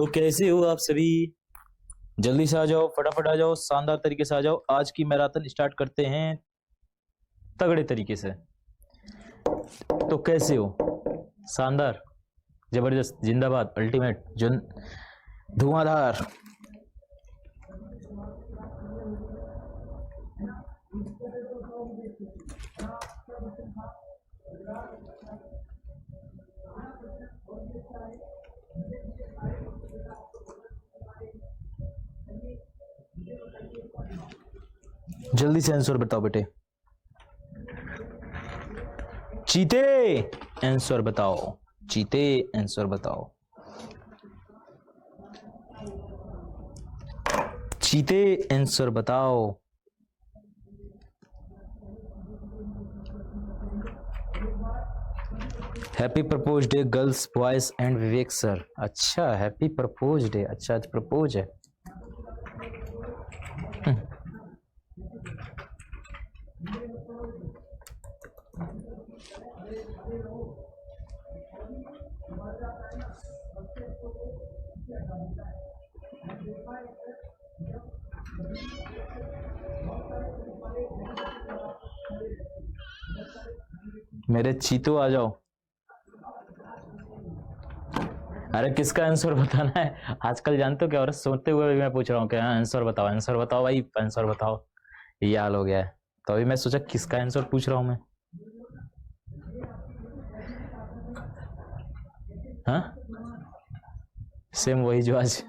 तो कैसे हो आप सभी? जल्दी से आ जाओ, फटाफट आ जाओ, शानदार तरीके से आ जाओ। आज की मैराथन स्टार्ट करते हैं तगड़े तरीके से। तो कैसे हो? शानदार, जबरदस्त, जिंदाबाद, अल्टीमेट, धुआंधार। जल्दी से आंसर बताओ बेटे। चीते आंसर बताओ, चीते आंसर बताओ, चीते आंसर बताओ। Happy propose day girls boys and Vivek sir. अच्छा, हैप्पी प्रपोज डे। अच्छा, आज प्रपोज है। मेरे चीतो आ जाओ। अरे किसका आंसर बताना है आजकल, जानते हो क्या? और सोते हुए भी मैं पूछ रहा हूँ कि आंसर बताओ, आंसर बताओ भाई, आंसर बताओ। ये हाल हो गया है, तो अभी मैं सोचा किसका आंसर पूछ रहा हूँ मैं। हाँ, सेम वही जो आज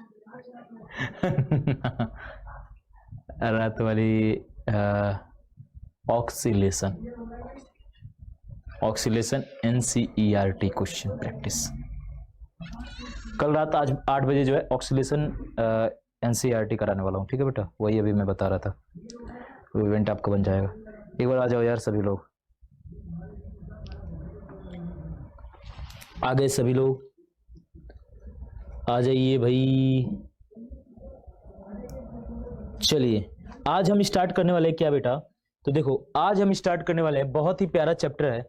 रात वाली oscillation, oscillation NCERT question practice. कल रात आज 8 बजे जो है ऑक्सीलेशन NCERT कराने वाला हूँ, ठीक है बेटा? वही अभी मैं बता रहा था, वो इवेंट आपका बन जाएगा। एक बार आ जाओ यार सभी लोग, आ गए सभी लोग, आ जाइए भाई। चलिए आज हम स्टार्ट करने वाले हैं क्या बेटा? तो देखो आज हम स्टार्ट करने वाले हैं, बहुत ही प्यारा चैप्टर है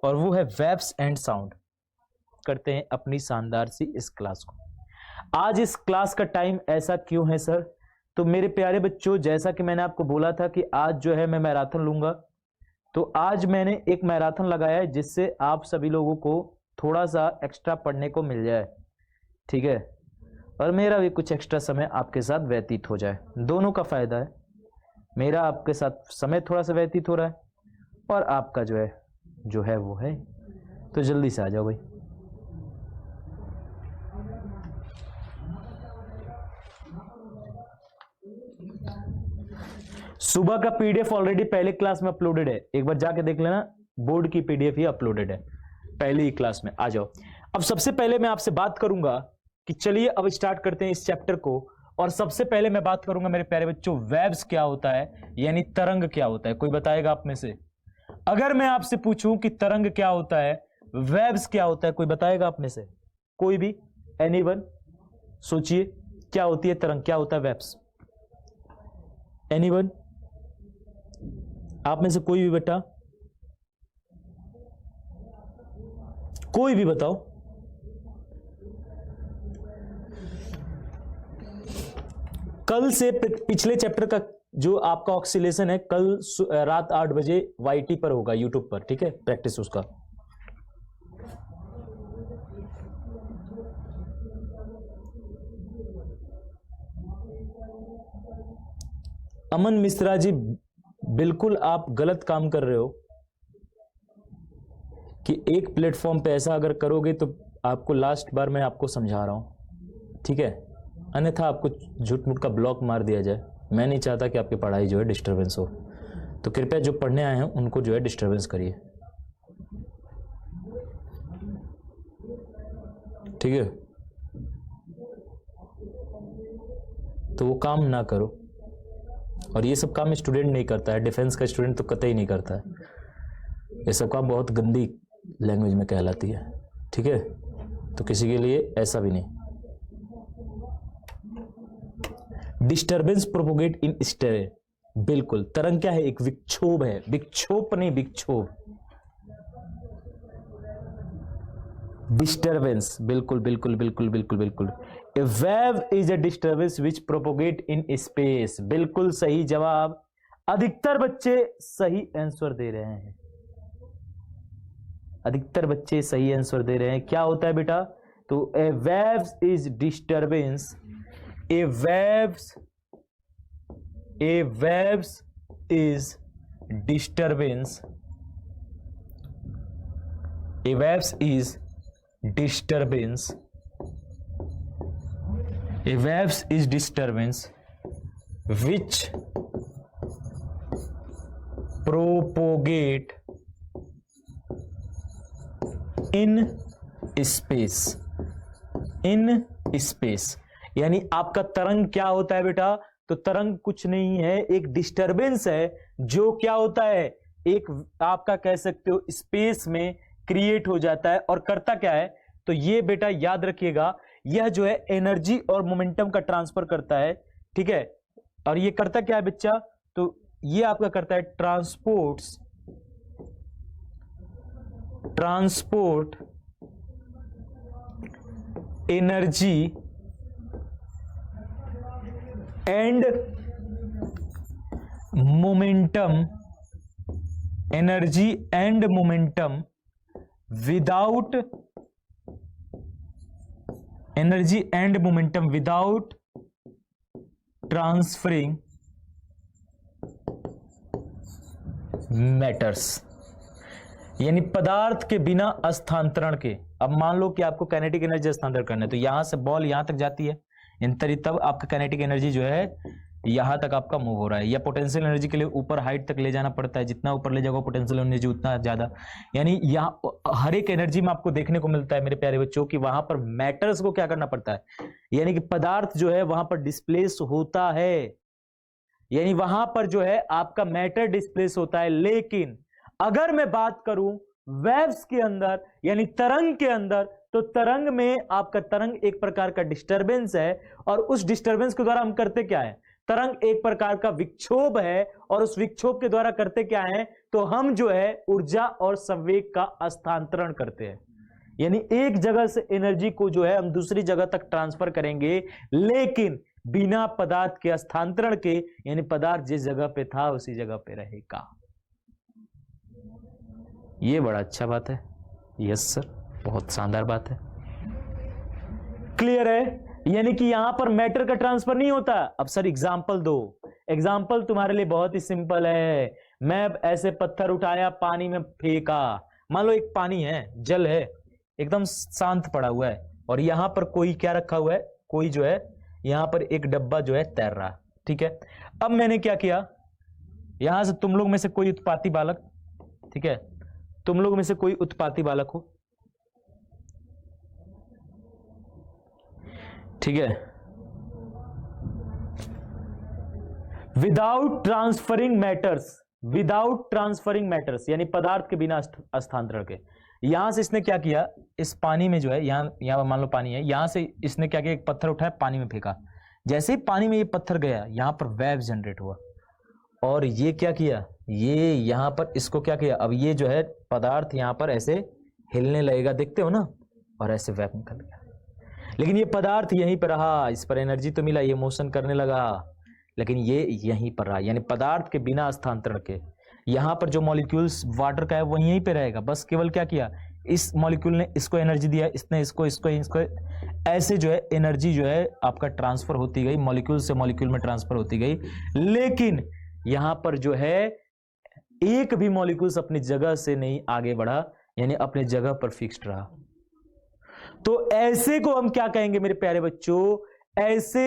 और वो है वेव्स एंड साउंड। करते हैं अपनी शानदार सी इस क्लास को। आज इस क्लास का टाइम ऐसा क्यों है सर? तो मेरे प्यारे बच्चों, जैसा कि मैंने आपको बोला था कि आज जो है मैं मैराथन लूंगा, तो आज मैंने एक मैराथन लगाया है जिससे आप सभी लोगों को थोड़ा सा एक्स्ट्रा पढ़ने को मिल जाए, ठीक है? और मेरा भी कुछ एक्स्ट्रा समय आपके साथ व्यतीत हो जाए, दोनों का फायदा है। मेरा आपके साथ समय थोड़ा सा व्यतीत हो रहा है और आपका जो है वो है। तो जल्दी से आ जाओ भाई। सुबह का पीडीएफ ऑलरेडी पहले क्लास में अपलोडेड है, एक बार जाके देख लेना, बोर्ड की पीडीएफ ही अपलोडेड है पहले ही क्लास में। आ जाओ। अब सबसे पहले मैं आपसे बात करूंगा कि चलिए अब स्टार्ट करते हैं इस चैप्टर को। और सबसे पहले मैं बात करूंगा मेरे प्यारे बच्चों, वेव्स क्या होता है, यानी तरंग क्या होता है। कोई बताएगा आप में से? अगर मैं आपसे पूछूं कि तरंग क्या होता है, वेव्स क्या होता है, कोई बताएगा आप में से? कोई भी? एनीवन? सोचिए, क्या होती है तरंग, क्या होता है वेव्स? एनीवन? आप में से कोई भी बेटा, कोई भी बताओ। कल से पिछले चैप्टर का जो आपका ऑक्सीलेशन है, कल रात 8 बजे YT पर होगा, यूट्यूब पर, ठीक है? प्रैक्टिस उसका। अमन मिश्रा जी, बिल्कुल आप गलत काम कर रहे हो कि एक प्लेटफॉर्म पे ऐसा अगर करोगे तो आपको लास्ट बार मैं आपको समझा रहा हूं, ठीक है? अन्यथा आपको झूठ मूठ का ब्लॉक मार दिया जाए। मैं नहीं चाहता कि आपकी पढ़ाई जो है डिस्टर्बेंस हो, तो कृपया जो पढ़ने आए हैं उनको जो है डिस्टर्बेंस करिए, ठीक है? तो वो काम ना करो, और ये सब काम स्टूडेंट नहीं करता है, डिफेंस का स्टूडेंट तो कतई नहीं करता है। ये सब काम बहुत गंदी लैंग्वेज में कहलाती है, ठीक है? तो किसी के लिए ऐसा भी नहीं। डिस्टर्बेंस प्रोपोगेट इन स्टेयर, बिल्कुल। तरंग क्या है? एक विक्षोभ है, विक्षोभ नहीं, विक्षोभ। डिस्टर्बेंस, बिल्कुल बिल्कुल बिल्कुल बिल्कुल बिल्कुल। A wave is a disturbance which propagate in space. बिल्कुल सही जवाब, अधिकतर बच्चे सही आंसर दे रहे हैं, अधिकतर बच्चे सही आंसर दे रहे हैं। क्या होता है बेटा? तो a waves is disturbance, a waves is disturbance, a waves is disturbance, a waves is disturbance which propagate in space, in space। यानी आपका तरंग क्या होता है बेटा? तो तरंग कुछ नहीं है, एक डिस्टरबेंस है जो क्या होता है, एक आपका कह सकते हो स्पेस में क्रिएट हो जाता है और करता क्या है? तो ये बेटा याद रखिएगा, यह जो है एनर्जी और मोमेंटम का ट्रांसफर करता है, ठीक है। और ये करता क्या है बच्चा? तो ये आपका करता है transport energy and momentum, energy and momentum without energy and momentum without transferring matters. यानी पदार्थ के बिना स्थानांतरण के। अब मान लो कि आपको काइनेटिक एनर्जी स्थानांतरण करना है, तो यहां से बॉल यहां तक जाती है तब आपका काइनेटिक एनर्जी जो है यहां तक आपका मूव हो रहा है। या पोटेंशियल एनर्जी के लिए ऊपर हाइट तक ले जाना पड़ता है, जितना ऊपर ले जाओगे पोटेंशियल एनर्जी उतना ज्यादा। यानी यहाँ हर एक एनर्जी में आपको देखने को मिलता है मेरे प्यारे बच्चों कि वहां पर मैटर्स को क्या करना पड़ता है, यानी कि पदार्थ जो है वहां पर डिस्प्लेस होता है, यानी वहां पर जो है आपका मैटर डिस्प्लेस होता है। लेकिन अगर मैं बात करूं वेव्स के अंदर यानी तरंग के अंदर, तो तरंग में आपका तरंग एक प्रकार का डिस्टरबेंस है और उस डिस्टरबेंस के द्वारा हम करते क्या है? तरंग एक प्रकार का विक्षोभ है और उस विक्षोभ के द्वारा करते क्या है? तो हम जो है ऊर्जा और संवेग का स्थानांतरण करते हैं। यानी एक जगह से एनर्जी को जो है हम दूसरी जगह तक ट्रांसफर करेंगे, लेकिन बिना पदार्थ के स्थानांतरण के, यानी पदार्थ जिस जगह पे था उसी जगह पे रहेगा। ये बड़ा अच्छा बात है। यस सर, बहुत शानदार बात है। क्लियर है? यानी कि यहां पर मैटर का ट्रांसफर नहीं होता। अब सर एग्जांपल दो। एग्जांपल तुम्हारे लिए बहुत ही सिंपल है। मैं ऐसे पत्थर उठाया, पानी में फेंका। मान लो एक पानी है, जल है, एकदम शांत पड़ा हुआ है और यहां पर कोई क्या रखा हुआ है? कोई जो है यहां पर एक डब्बा जो है तैर रहा, ठीक है। अब मैंने क्या किया, यहां से तुम लोग में से कोई उत्पाती बालक, ठीक है, तुम लोग में से कोई उत्पाती बालक हो, ठीक है, विदाउट ट्रांसफरिंग मैटर्स, यानी पदार्थ के बिना स्थानांतरण के, यहां से इसने क्या किया, इस पानी में जो है, यहां मान लो पानी है, यहां से इसने क्या किया, एक पत्थर उठाया, पानी में फेंका। जैसे ही पानी में ये पत्थर गया, यहां पर वेव जनरेट हुआ और ये क्या किया, ये यहां पर इसको क्या किया, अब ये जो है पदार्थ यहां पर ऐसे हिलने लगेगा, देखते हो ना, और ऐसे वेव निकल गया। लेकिन ये पदार्थ यहीं पर रहा, इस पर एनर्जी तो मिला, ये मोशन करने लगा, लेकिन ये यहीं पर रहा, यानी पदार्थ के बिना स्थानांतरण के। यहां पर जो मॉलिक्यूल्स वाटर का है वो यहीं पे रहेगा, बस केवल क्या किया, इस मॉलिक्यूल ने इसको एनर्जी दिया, इसने इसको, ऐसे जो है एनर्जी जो है आपका ट्रांसफर होती गई, मॉलिक्यूल से मॉलिक्यूल में ट्रांसफर होती गई। लेकिन यहां पर जो है एक भी मॉलिक्यूल्स अपनी जगह से नहीं आगे बढ़ा, यानी अपने जगह पर फिक्स्ड रहा। तो ऐसे को हम क्या कहेंगे मेरे प्यारे बच्चों, ऐसे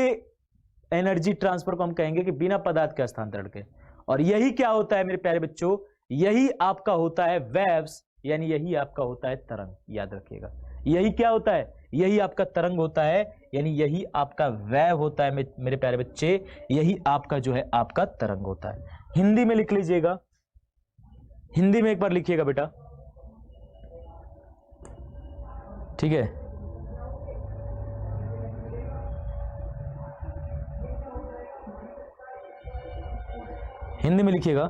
एनर्जी ट्रांसफर को हम कहेंगे कि बिना पदार्थ के स्थानांतरण के। और यही क्या होता है मेरे प्यारे बच्चों, यही आपका होता है वेव्स, यानी यही आपका होता है तरंग। याद रखिएगा, यही क्या होता है, यही आपका तरंग होता है, यानी यही आपका वेव होता है मेरे प्यारे बच्चे, यही आपका जो है आपका तरंग होता है। हिंदी में लिख लीजिएगा, हिंदी में एक बार लिखिएगा बेटा, ठीक है। हिंदी में लिखिएगा,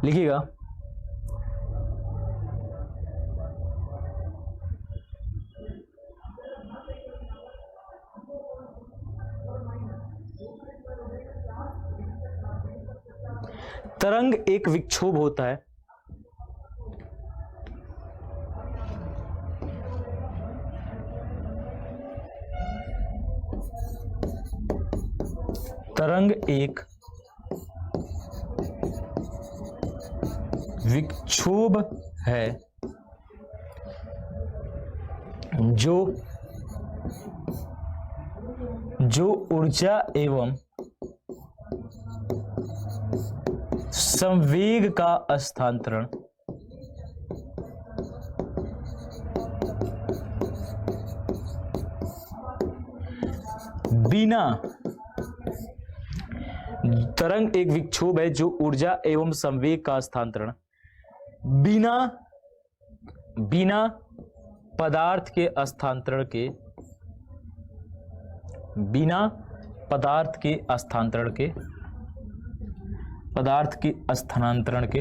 लिखिएगा। तरंग एक विक्षोभ होता है तरंग एक विक्षोभ है जो ऊर्जा एवं संवेग का हस्तांतरण बिना तरंग एक विक्षोभ है जो ऊर्जा एवं संवेग का हस्तांतरण बिना पदार्थ के हस्तांतरण के स्थानांतरण के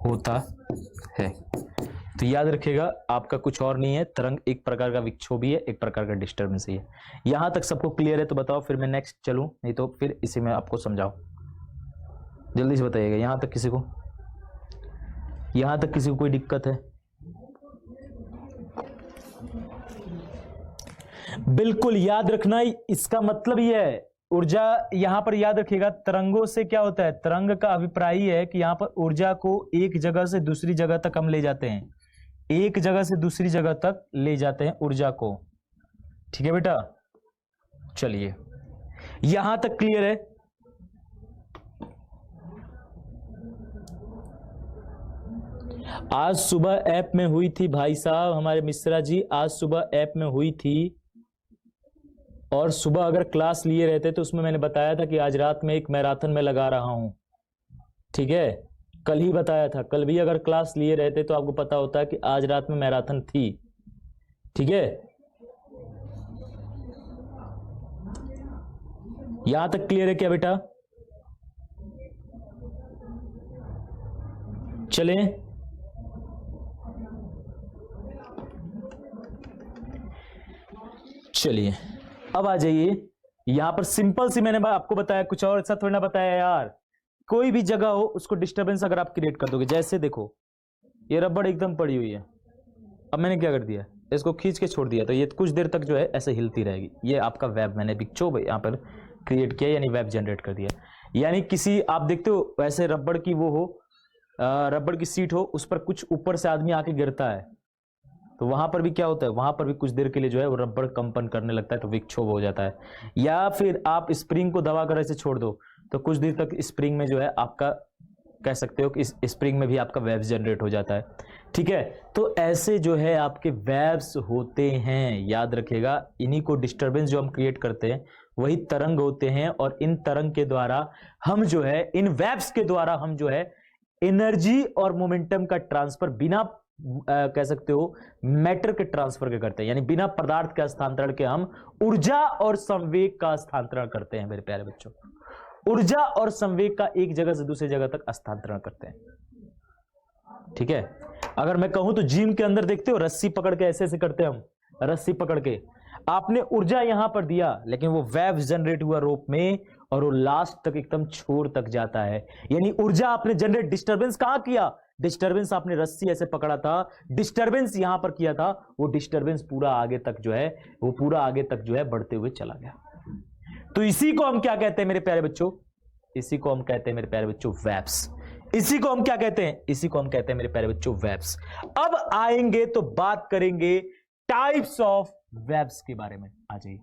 होता है। तो याद रखिएगा, आपका कुछ और नहीं है, तरंग एक प्रकार का विक्षोभ ही है, एक प्रकार का डिस्टर्बेंस ही है। यहां तक सबको क्लियर है तो बताओ, फिर मैं नेक्स्ट चलूं, नहीं तो फिर इसी में आपको समझाओ। जल्दी से बताइएगा, यहां तक किसी को कोई दिक्कत है? बिल्कुल याद रखना, इसका मतलब ये है ऊर्जा, यहां पर याद रखिएगा तरंगों से क्या होता है, तरंग का अभिप्राय है कि यहां पर ऊर्जा को एक जगह से दूसरी जगह तक हम ले जाते हैं, एक जगह से दूसरी जगह तक ले जाते हैं ऊर्जा को। ठीक है बेटा, चलिए यहां तक क्लियर है। आज सुबह ऐप में हुई थी भाई साहब, हमारे मिश्रा जी आज सुबह ऐप में हुई थी, और सुबह अगर क्लास लिए रहते तो उसमें मैंने बताया था कि आज रात में एक मैराथन में लगा रहा हूं। ठीक है, कल ही बताया था, कल भी अगर क्लास लिए रहते तो आपको पता होता कि आज रात में मैराथन थी। ठीक है, यहां तक क्लियर है क्या बेटा? चलें, चलिए अब आ जाइए यहां पर। सिंपल सी मैंने आपको बताया, कुछ और ऐसा थोड़ी ना बताया यार। कोई भी जगह हो उसको डिस्टरबेंस अगर आप क्रिएट कर दोगे, जैसे देखो ये रबड़ एकदम पड़ी हुई है, अब मैंने क्या कर दिया, इसको खींच के छोड़ दिया, तो ये कुछ देर तक जो है ऐसे हिलती रहेगी। ये आपका वेब मैंने विक्षोभ यहाँ पर क्रिएट किया, यानी वेब जनरेट कर दिया। यानी किसी, आप देखते हो वैसे रबड़ की वो हो, रबड़ की सीट हो, उस पर कुछ ऊपर से आदमी आके गिरता है, तो वहां पर भी क्या होता है, वहां पर भी कुछ देर के लिए जो है वो रबड़ कंपन करने लगता है, तो विक्षोभ हो जाता है। या फिर आप स्प्रिंग को दबाकर ऐसे छोड़ दो, तो कुछ देर तक स्प्रिंग में जो है आपका, कह सकते हो कि इस स्प्रिंग में भी आपका वेव्स जनरेट हो जाता है। ठीक है, तो ऐसे जो है आपके वेव्स होते हैं, याद रखिएगा। इन्हीं को डिस्टरबेंस जो हम क्रिएट करते हैं वही तरंग होते हैं, और इन तरंग के द्वारा हम जो है, इन वेव्स के द्वारा हम जो है एनर्जी और मोमेंटम का ट्रांसफर बिना कह सकते हो मैटर के ट्रांसफर के करते हैं, यानी बिना पदार्थ के हस्तांतरण के हम ऊर्जा और संवेग का हस्तांतरण करते हैं मेरे प्यारे बच्चों। ऊर्जा और संवेग का एक जगह से दूसरी जगह तक हस्तांतरण करते हैं। ठीक है, अगर मैं कहूं तो जिम के अंदर देखते हो रस्सी पकड़ के ऐसे ऐसे करते हैं हम, रस्सी पकड़ के आपने ऊर्जा यहां पर दिया, लेकिन वो वेव जनरेट हुआ रोप में, और वो लास्ट तक एकदम छोर तक जाता है। यानी ऊर्जा आपने जनरेट, डिस्टरबेंस कहां किया, डिस्टर्बेंस आपने रस्सी ऐसे पकड़ा था, डिस्टरबेंस यहां पर किया था, वो डिस्टरबेंस पूरा आगे तक जो है, वो पूरा आगे तक जो है बढ़ते हुए चला गया। तो इसी को हम क्या कहते हैं मेरे प्यारे बच्चों, इसी को हम कहते हैं मेरे प्यारे बच्चों वेव्स। इसी को हम क्या कहते हैं, इसी को हम कहते हैं मेरे प्यारे बच्चों वेव्स। अब आएंगे तो बात करेंगे टाइप्स ऑफ वेव्स के बारे में। आ जाइए,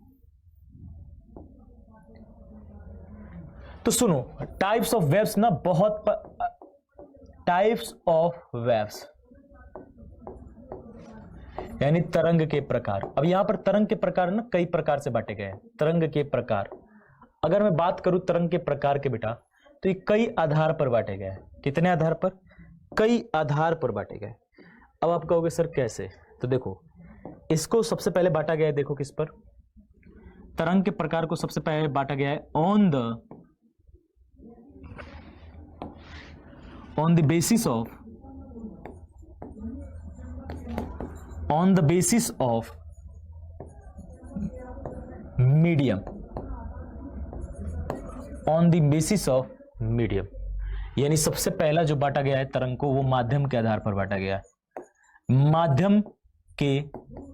तो सुनो, टाइप्स ऑफ वेव्स ना बहुत टाइप्स ऑफ वेव्स यानी तरंग के प्रकार। अब यहां पर तरंग के प्रकार ना कई प्रकार से बांटे गए हैं। तरंग के प्रकार, अगर मैं बात करूं तरंग के प्रकार के बेटा, तो ये कई आधार पर बांटे गए हैं। कितने आधार पर, कई आधार पर बांटे गए। अब आप कहोगे सर कैसे, तो देखो इसको सबसे पहले बांटा गया है, देखो किस पर, तरंग के प्रकार को सबसे पहले बांटा गया है on the basis of medium, on the basis of medium, यानी सबसे पहला जो बांटा गया है तरंग को वो माध्यम के आधार पर बांटा गया है, माध्यम के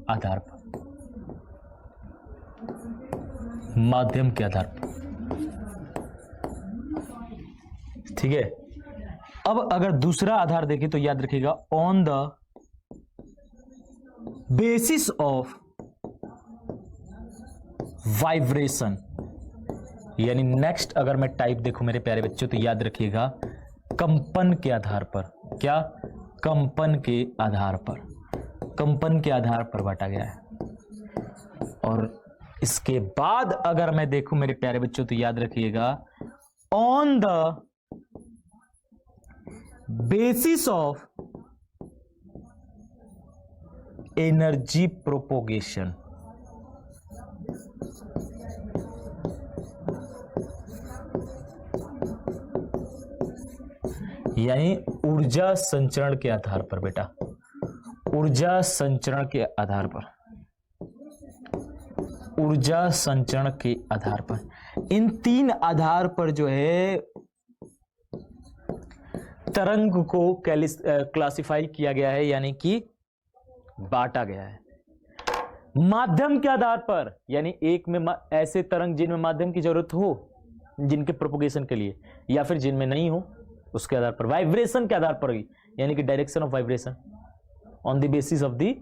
आधार पर, माध्यम के आधार पर। ठीक है, अब अगर दूसरा आधार देखें तो याद रखिएगा on the basis of vibration, यानी नेक्स्ट अगर मैं टाइप देखूं मेरे प्यारे बच्चों तो याद रखिएगा कंपन के आधार पर। क्या? कंपन के आधार पर, कंपन के आधार पर बांटा गया है। और इसके बाद अगर मैं देखूं मेरे प्यारे बच्चों तो याद रखिएगा on the basis of energy propagation, यानी ऊर्जा संचरण के आधार पर। बेटा ऊर्जा संचरण के आधार पर, ऊर्जा संचरण के आधार पर, इन तीन आधार पर जो है तरंग को क्लासिफाई किया गया है, यानी कि बांटा गया है। माध्यम के आधार पर, यानी एक में ऐसे तरंग जिनमें माध्यम की जरूरत हो जिनके प्रोपोगेशन के लिए, या फिर जिनमें नहीं हो उसके आधार पर। वाइब्रेशन के आधार पर, यानी कि direction of vibration, on the basis of the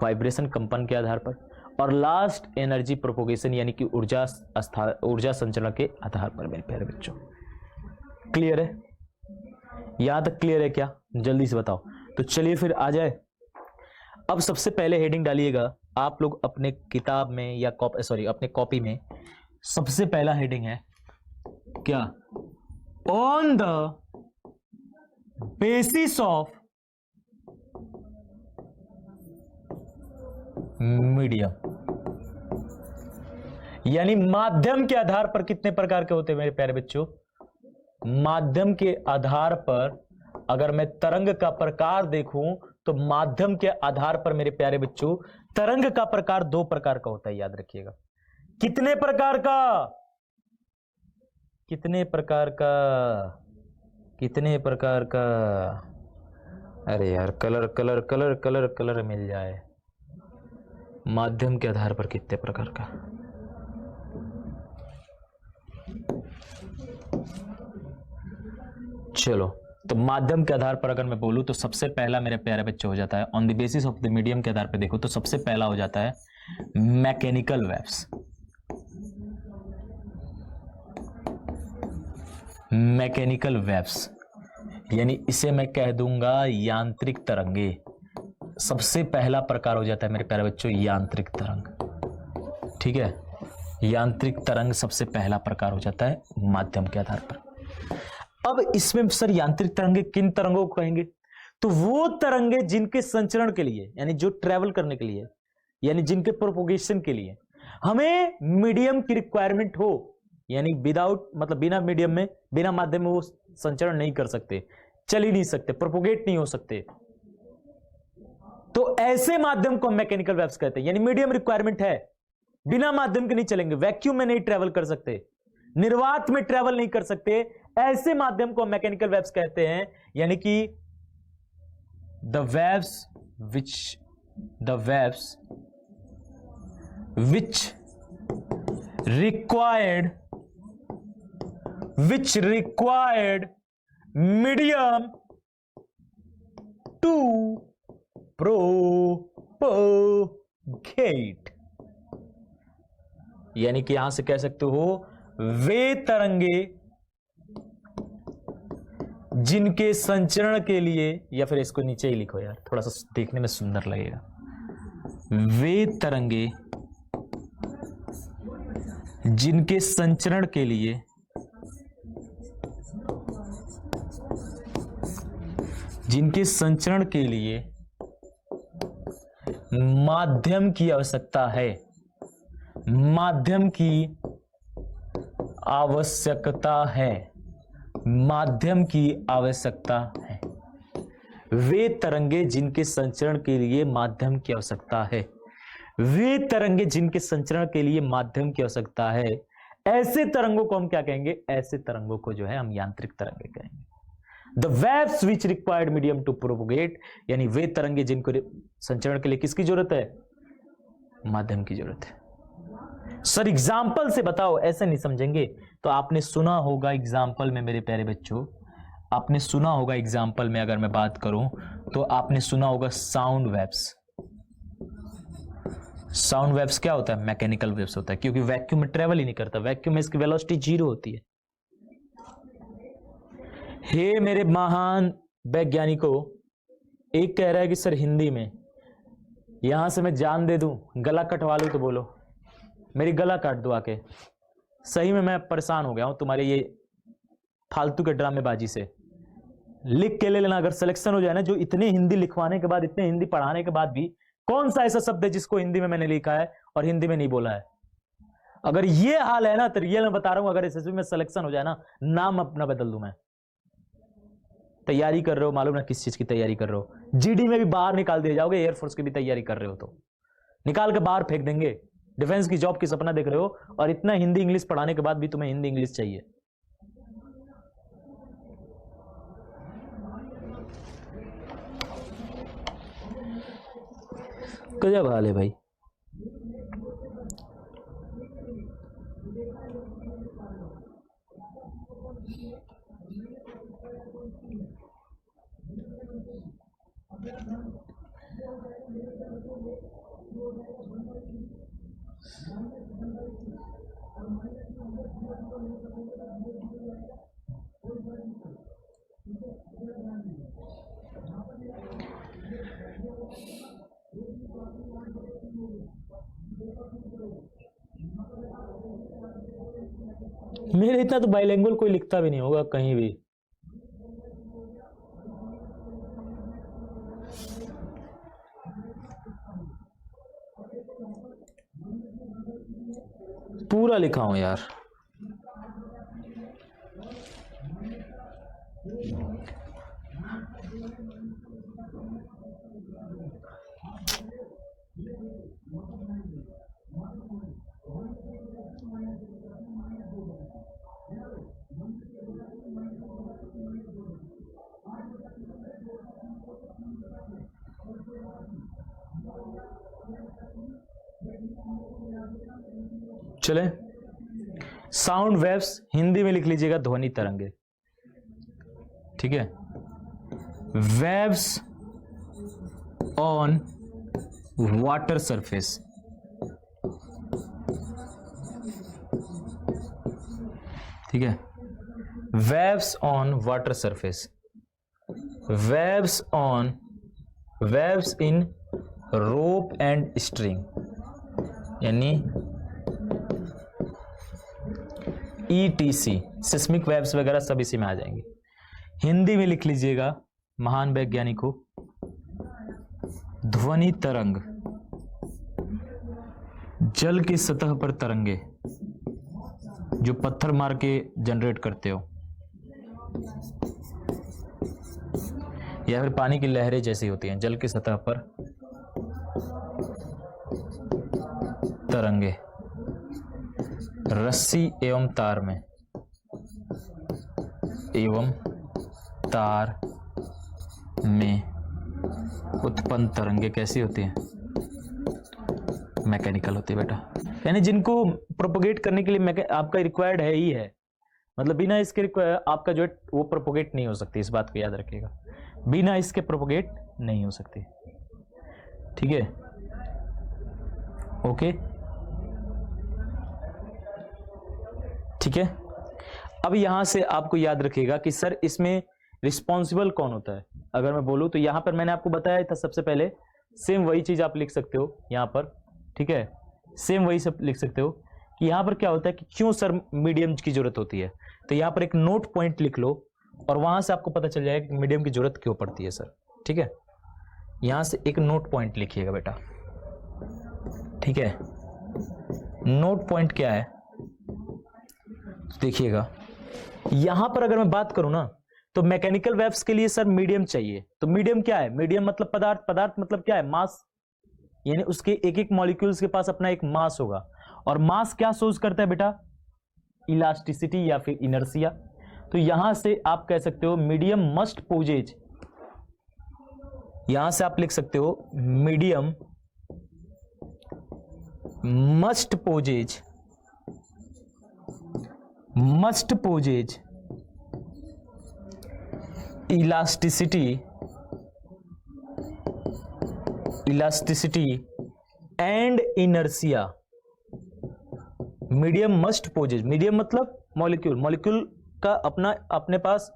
vibration, कंपन के आधार पर। और लास्ट एनर्जी प्रोपोगेशन, यानी कि ऊर्जा संचरण के आधार पर। मेरे प्यारे बच्चों क्लियर है? यहां तक क्लियर है क्या? जल्दी से बताओ। तो चलिए फिर आ जाए। अब सबसे पहले हेडिंग डालिएगा आप लोग अपने किताब में या अपने कॉपी में। सबसे पहला हेडिंग है क्या? On the basis of medium, यानी माध्यम के आधार पर कितने प्रकार के होते हैं मेरे प्यारे बच्चों? माध्यम के आधार पर अगर मैं तरंग का प्रकार देखूं तो माध्यम के आधार पर मेरे प्यारे बच्चों तरंग का प्रकार दो प्रकार का होता है, याद रखिएगा। कितने प्रकार का? कितने प्रकार का? कितने प्रकार का? अरे यार colour colour colour colour colour मिल जाए। माध्यम के आधार पर कितने प्रकार का? चलो, तो माध्यम के आधार पर अगर मैं बोलूं तो सबसे पहला मेरे प्यारे बच्चे हो जाता है on the basis of the medium के आधार पर देखो तो सबसे पहला हो जाता है मैकेनिकल वेव्स। मैकेनिकल वेव्स, यानी इसे मैं कह दूंगा यांत्रिक तरंगे। सबसे पहला प्रकार हो जाता है मेरे प्यारे बच्चों यांत्रिक तरंग। ठीक है, यांत्रिक तरंग सबसे पहला प्रकार हो जाता है माध्यम के आधार पर। अब इसमें सर यांत्रिक तरंगे किन तरंगों को कहेंगे? तो वो तरंगे जिनके संचरण के लिए, यानी जो ट्रेवल करने के लिए, यानी जिनके प्रोपोगेशन के लिए हमें मीडियम की रिक्वायरमेंट हो, यानी विदाउट मतलब बिना मीडियम में, बिना माध्यम में वो संचरण नहीं कर सकते, चल ही नहीं सकते, प्रोपोगेट नहीं हो सकते। तो ऐसे माध्यम को हम मैकेनिकल वेव्स कहते हैं। यानी मीडियम रिक्वायरमेंट है, बिना माध्यम के नहीं चलेंगे, वैक्यूम में नहीं ट्रेवल कर सकते, निर्वात में ट्रेवल नहीं कर सकते, ऐसे माध्यम को हम मैकेनिकल वेव्स कहते हैं। यानी कि the waves which required medium to propagate, यानी कि यहां से कह सकते हो वे तरंगे जिनके संचरण के लिए, या फिर इसको नीचे ही लिखो यार थोड़ा सा देखने में सुंदर लगेगा, वे तरंगे जिनके संचरण के लिए माध्यम की आवश्यकता है, माध्यम की आवश्यकता है, माध्यम की आवश्यकता है। वे तरंगे जिनके संचरण के लिए माध्यम की आवश्यकता है, वे तरंगे जिनके संचरण के लिए माध्यम की आवश्यकता है, ऐसे तरंगों को हम क्या कहेंगे? ऐसे तरंगों को जो है हम यांत्रिक तरंगे कहेंगे। The waves which required medium to propagate, यानी वे तरंगे जिनको संचरण के लिए किसकी जरूरत है? माध्यम की जरूरत है। सर एग्जाम्पल से बताओ, ऐसे नहीं समझेंगे। तो आपने सुना होगा एग्जाम्पल में, मेरे प्यारे बच्चों, आपने सुना होगा एग्जाम्पल में, अगर मैं बात करूं तो आपने सुना होगा साउंड वेव्स। साउंड वेव्स क्या होता है? मैकेनिकल वेव्स होता है, क्योंकि वैक्यूम में ट्रेवल ही नहीं करता, वैक्यूम में इसकी वेलोसिटी 0 होती है। हे मेरे महान वैज्ञानिकों, एक कह रहा है कि सर हिंदी में, यहां से मैं जान दे दूं, गला कटवा लूं तो बोलो, मेरी गला काट दो आके। सही में मैं परेशान हो गया हूं तुम्हारे ये फालतू के ड्रामेबाजी से। लिख के ले लेना, अगर सिलेक्शन हो जाए ना, जो इतने हिंदी लिखवाने के बाद, इतने हिंदी पढ़ाने के बाद भी, कौन सा ऐसा शब्द है जिसको हिंदी में मैंने लिखा है और हिंदी में नहीं बोला है? अगर ये हाल है ना, तो रियल में बता रहा हूं, अगर एसएसबी में सिलेक्शन हो जाए ना, नाम अपना बदल दूं मैं। तैयारी कर रहे हो, मालूम ना किस चीज की तैयारी कर रहे हो, जीडी में भी बाहर निकाल दिए जाओगे, एयरफोर्स की भी तैयारी कर रहे हो तो निकाल के बाहर फेंक देंगे। डिफेंस की जॉब की सपना देख रहे हो, और इतना हिंदी इंग्लिश पढ़ाने के बाद भी तुम्हें हिंदी इंग्लिश चाहिए। गजब हाल है भाई। मेरे इतना तो बाइलिंगुअल कोई लिखता भी नहीं होगा कहीं भी। पूरा लिखा हूं यार। चले, साउंड वेव्स हिंदी में लिख लीजिएगा ध्वनि तरंगे, ठीक है। वेव्स ऑन वाटर सरफेस, ठीक है। Waves on water surface, waves on, waves in rope and string, यानी ETC, सिस्मिक वेव्स वगैरह सब इसी में आ जाएंगे। हिंदी में लिख लीजिएगा महान वैज्ञानिकों, ध्वनि तरंग, जल की सतह पर तरंगे जो पत्थर मार के जनरेट करते हो, या फिर पानी की लहरें जैसी होती हैं, जल की सतह पर तरंगे, रस्सी एवं तार में, एवं तार में उत्पन्न तरंगे कैसी होती हैं? मैकेनिकल होती है बेटा, यानी जिनको प्रोपोगेट करने के लिए आपका रिक्वायर्ड है ही है, मतलब बिना इसके आपका जो है वो प्रोपोगेट नहीं हो सकती। इस बात को याद रखिएगा, बिना इसके प्रोपोगेट नहीं हो सकती, ठीक है। ओके, ठीक है। अब यहां से आपको याद रखिएगा कि सर इसमें रिस्पॉन्सिबल कौन होता है। अगर मैं बोलूं तो यहां पर मैंने आपको बताया था सबसे पहले, सेम वही चीज आप लिख सकते हो यहां पर, ठीक है। सेम वही सब लिख सकते हो कि यहां पर क्या होता है कि क्यों सर मीडियम की जरूरत होती है। तो यहां पर एक नोट पॉइंट लिख लो और वहां से आपको पता चल जाएगा कि मीडियम की जरूरत क्यों पड़ती है सर, ठीक है। यहां से एक नोट पॉइंट लिखिएगा बेटा, ठीक है। नोट पॉइंट क्या है देखिएगा, यहां पर अगर मैं बात करूं ना तो मैकेनिकल वेव्स के लिए सर मीडियम चाहिए। तो मीडियम क्या है? मीडियम मतलब पदार्थ, पदार्थ मतलब क्या है? मास, यानी उसके एक एक मॉलिक्यूल्स के पास अपना एक मास होगा। और मास क्या सोच करता है बेटा? इलास्टिसिटी या फिर इनर्शिया। तो यहां से आप कह सकते हो मीडियम मस्ट पोजेज, यहां से आप लिख सकते हो medium must possess, must possess elasticity, elasticity and inertia. Medium must possess, medium मतलब मॉलिक्यूल, मॉलिक्यूल का अपना अपने पास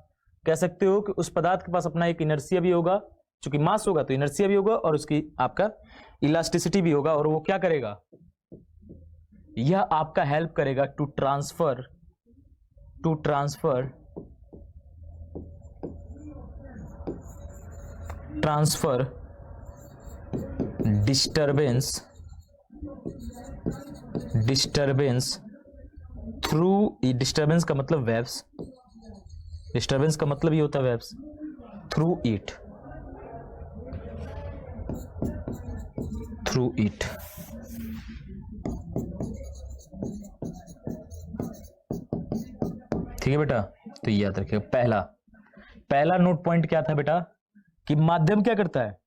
कह सकते हो कि उस पदार्थ के पास अपना एक इनर्शिया भी होगा, चूंकि मास होगा तो इनर्शिया भी होगा और उसकी आपका इलास्टिसिटी भी होगा। और वो क्या करेगा? यह आपका हेल्प करेगा to transfer disturbance through, disturbance का मतलब वेव्स, डिस्टरबेंस का मतलब ये होता है वेव्स, थ्रू इट, ठीक है बेटा। तो याद रखिएगा पहला नोट पॉइंट क्या था बेटा कि माध्यम क्या करता है?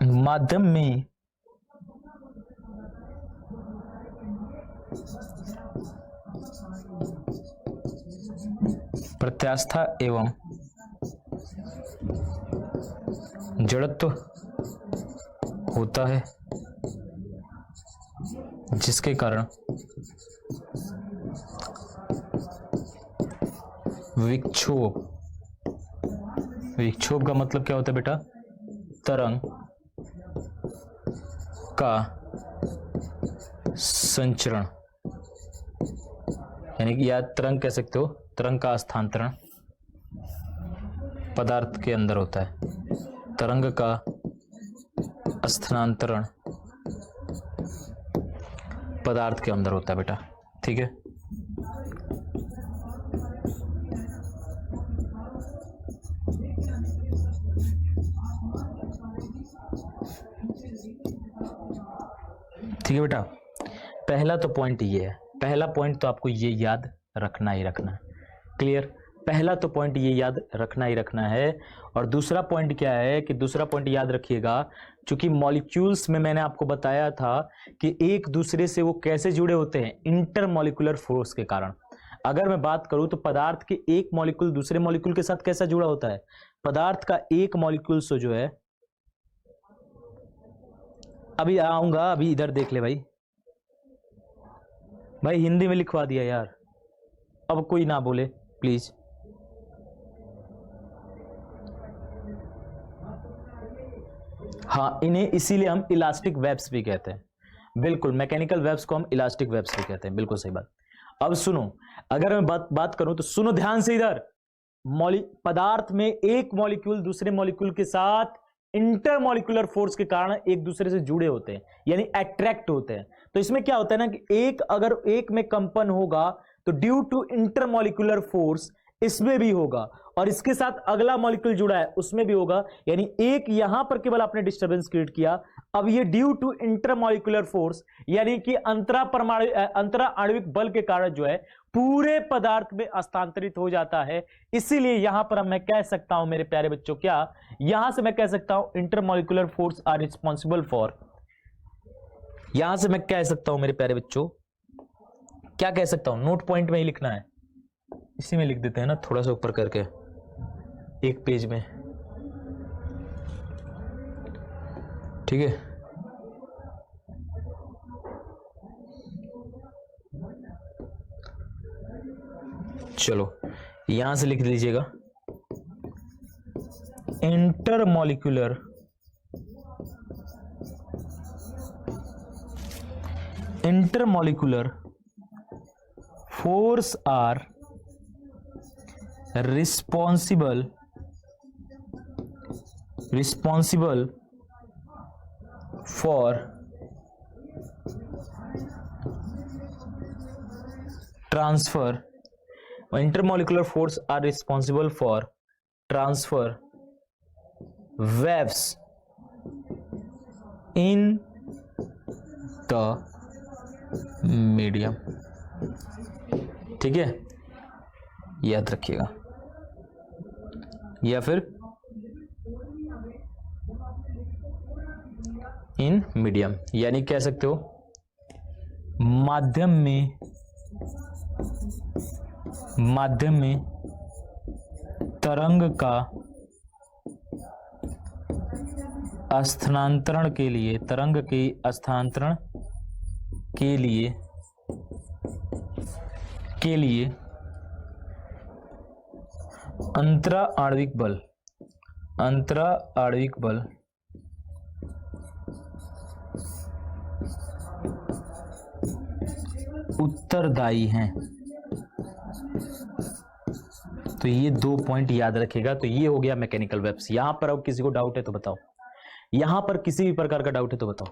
माध्यम में प्रत्यास्था एवं जड़त्व होता है, जिसके कारण विक्षोभ, विक्षोभ का मतलब क्या होता है बेटा? तरंग का संचरण, यानी कि या तरंग कह सकते हो, तरंग का स्थानांतरण पदार्थ के अंदर होता है, तरंग का स्थानांतरण पदार्थ के अंदर होता है बेटा, ठीक है। ठीक है बेटा, पहला तो पॉइंट ये है, पहला पॉइंट तो आपको ये याद रखना ही रखना है, क्लियर। पहला तो पॉइंट ये याद रखना ही रखना है। और दूसरा पॉइंट क्या है कि दूसरा पॉइंट याद रखिएगा, क्योंकि मॉलिक्यूल्स में मैंने आपको बताया था कि एक दूसरे से वो कैसे जुड़े होते हैं, इंटरमॉलिक्यूलर फोर्स के कारण। अगर मैं बात करूं तो पदार्थ के एक मॉलिक्यूल दूसरे मॉलिक्यूल के साथ कैसा जुड़ा होता है? पदार्थ का एक मॉलिक्यूल से जो है, अभी आऊंगा, अभी इधर देख ले भाई, हिंदी में लिखवा दिया यार, अब कोई ना बोले प्लीज। हाँ, इन्हें इसीलिए हम इलास्टिक वेव्स भी कहते हैं, बिल्कुल, मैकेनिकल वेव्स को हम इलास्टिक वेव्स भी कहते हैं, बिल्कुल सही बात। अब सुनो, अगर मैं बात करूं तो सुनो ध्यान से इधर, पदार्थ में एक मॉलिक्यूल दूसरे मॉलिक्यूल के साथ इंटरमॉलिक्यूलर फोर्स के कारण एक दूसरे से जुड़े होते हैं, यानी अट्रैक्ट होते हैं। तो इसमें क्या होता है ना कि अगर एक में कंपन होगा तो ड्यू टू इंटरमॉलिक्यूलर फोर्स इसमें भी होगा, और इसके साथ अगला मॉलिक्यूल जुड़ा है उसमें भी होगा, यानी एक यहां पर केवल आपने डिस्टर्बेंस क्रिएट किया, अब ये ड्यू टू इंटरमॉलिक्यूलर फोर्स यानी कि अंतरा आणविक बल के कारण जो है पूरे पदार्थ में हस्तांतरित हो जाता है। इसीलिए यहां पर मैं कह सकता हूं मेरे प्यारे बच्चों, क्या यहां से मैं कह सकता हूं intermolecular force are responsible for, यहां से मैं कह सकता हूं मेरे प्यारे बच्चों, क्या कह सकता हूं, नोट पॉइंट में ही लिखना है, इसी में लिख देते हैं ना, थोड़ा सा ऊपर करके एक पेज में, ठीक है। चलो यहां से लिख लीजिएगा, intermolecular force are responsible responsible for transfer, intermolecular force are responsible for transfer waves in the medium। ठीक है, याद रखिएगा। या फिर इन मीडियम, यानी कह सकते हो माध्यम में तरंग का स्थानांतरण के लिए, तरंग के स्थानांतरण के लिए अंतरा आणविक बल उत्तरदायी हैं। तो ये 2 पॉइंट याद रखेगा। तो ये हो गया मैकेनिकल वेव्स। यहां पर अब किसी को डाउट है तो बताओ, यहां पर किसी भी प्रकार का डाउट है तो बताओ।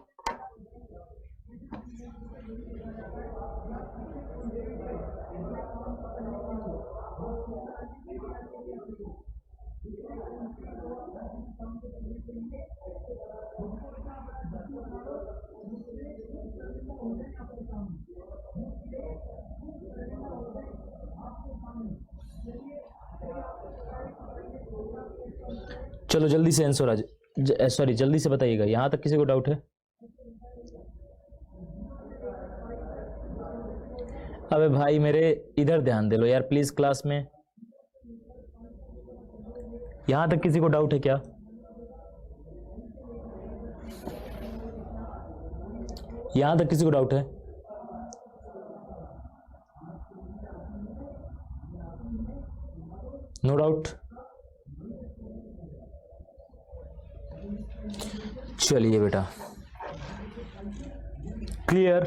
चलो जल्दी से आंसर सॉरी जल्दी से बताइएगा, यहां तक किसी को डाउट है? अबे भाई मेरे इधर ध्यान दे लो यार प्लीज क्लास में। यहां तक किसी को डाउट है क्या? यहां तक किसी को डाउट है? No doubt. चलिए बेटा, क्लियर,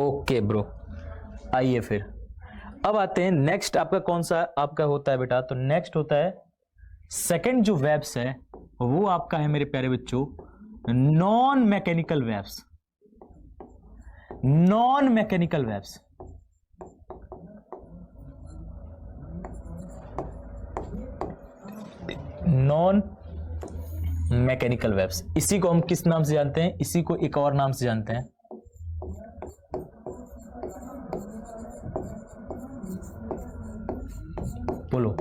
ओके ब्रो। आइए फिर अब आते हैं नेक्स्ट। आपका कौन सा आपका होता है बेटा? तो नेक्स्ट होता है सेकंड जो वेव्स है वो आपका है मेरे प्यारे बच्चों non mechanical waves. Non mechanical waves, non mechanical waves, इसी को हम किस नाम से जानते हैं? इसी को एक और नाम से जानते हैं, बोलो,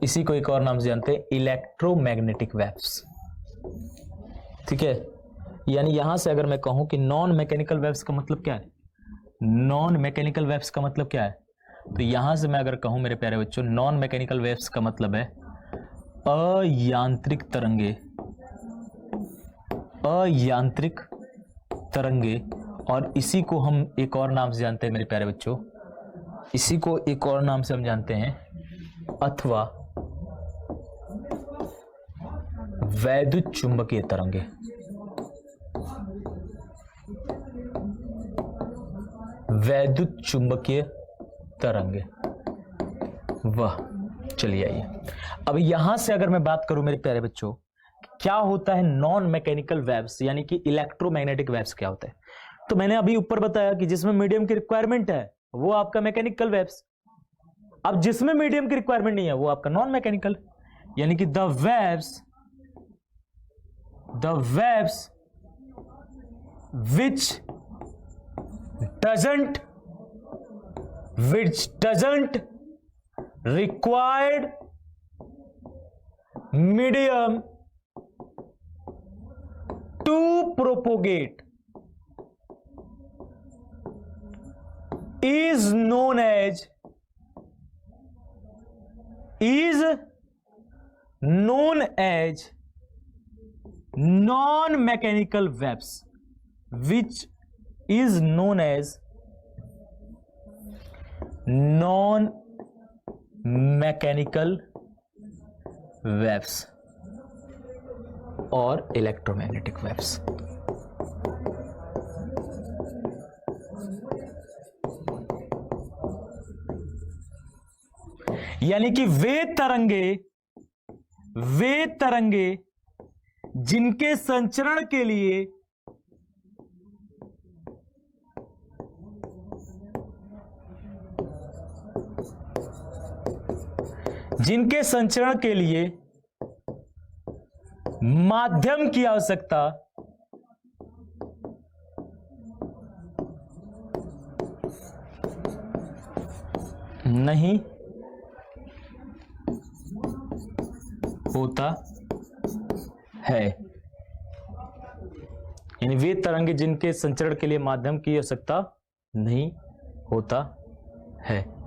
इसी को एक और नाम से जानते हैं इलेक्ट्रोमैग्नेटिक वेव्स। ठीक है, यानी यहां से अगर मैं कहूं कि नॉन मैकेनिकल वेव्स का मतलब क्या है, नॉन मैकेनिकल वेव्स का मतलब क्या है, तो यहां से मैं अगर कहूं मेरे प्यारे बच्चों नॉन मैकेनिकल वेव्स का मतलब है अयांत्रिक तरंगे, अयांत्रिक तरंगे। और इसी को हम एक और नाम से जानते हैं मेरे प्यारे बच्चों, इसी को एक और नाम से हम जानते हैं अथवा वैद्युत चुंबकीय तरंगे। वैद्युत चुंबकीय तरंगे, वाह। चलिए आइए अब यहां से अगर मैं बात करूं मेरे प्यारे बच्चों क्या होता है नॉन मैकेनिकल वेव्स, यानी कि इलेक्ट्रोमैग्नेटिक वेव्स क्या होता है, तो मैंने अभी ऊपर बताया कि जिसमें मीडियम की रिक्वायरमेंट है वो आपका मैकेनिकल वेव्स। अब जिसमें मीडियम की रिक्वायरमेंट नहीं है वो आपका नॉन मैकेनिकल, यानी कि the waves which doesn't required medium to propagate is known as non-mechanical waves, which is known as non-mechanical waves और electromagnetic waves। यानी कि वे तरंगे वे तरंगे जिनके संचरण के लिए माध्यम की आवश्यकता नहीं होता है, यानी वे तरंगे जिनके संचरण के लिए माध्यम की आवश्यकता नहीं होता है।